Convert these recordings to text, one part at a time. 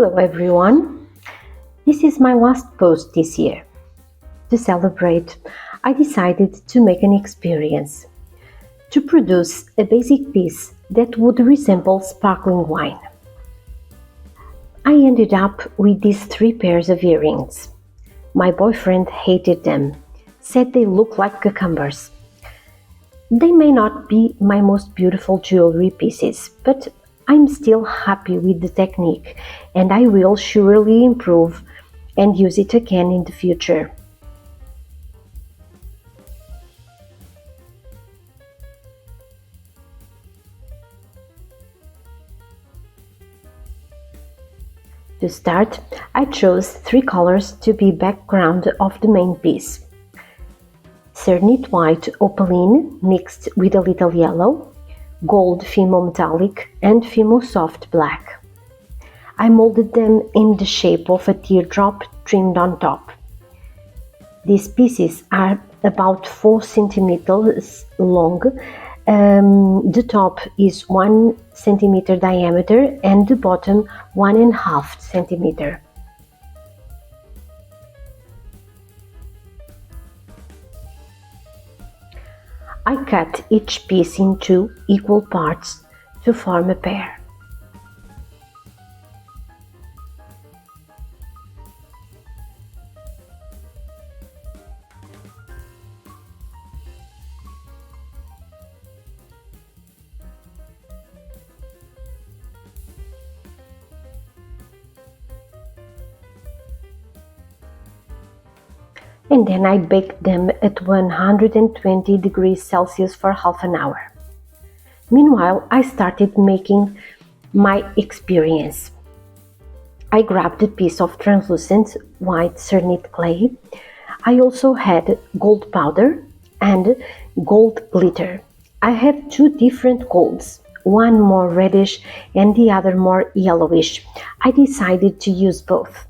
Hello everyone! This is my last post this year. To celebrate, I decided to make an experience, to produce a basic piece that would resemble sparkling wine. I ended up with these 3 pairs of earrings. My boyfriend hated them, said they looked like cucumbers. They may not be my most beautiful jewelry pieces, but I'm still happy with the technique and I will surely improve and use it again in the future. To start, I chose 3 colors to be background of the main piece. Cernit White Opaline mixed with a little yellow, gold FIMO metallic and FIMO soft black. I molded them in the shape of a teardrop trimmed on top. These pieces are about 4 centimeters long. The top is 1 centimeter diameter and the bottom 1.5 centimeter. I cut each piece into equal parts to form a pair. And then I baked them at 120 degrees Celsius for half an hour. Meanwhile, I started making my experience. I grabbed a piece of translucent white Cernit clay. I also had gold powder and gold glitter. I have 2 different golds, one more reddish and the other more yellowish. I decided to use both.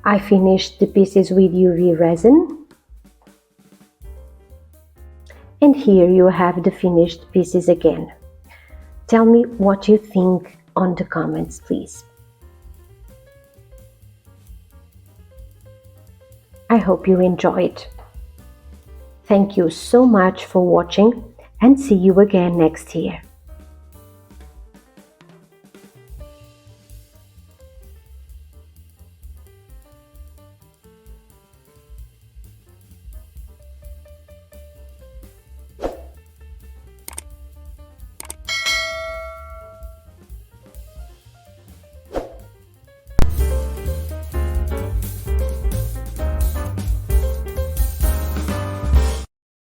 I finished the pieces with UV resin. And here you have the finished pieces again. Tell me what you think on the comments, please. I hope you enjoyed. Thank you so much for watching and see you again next year.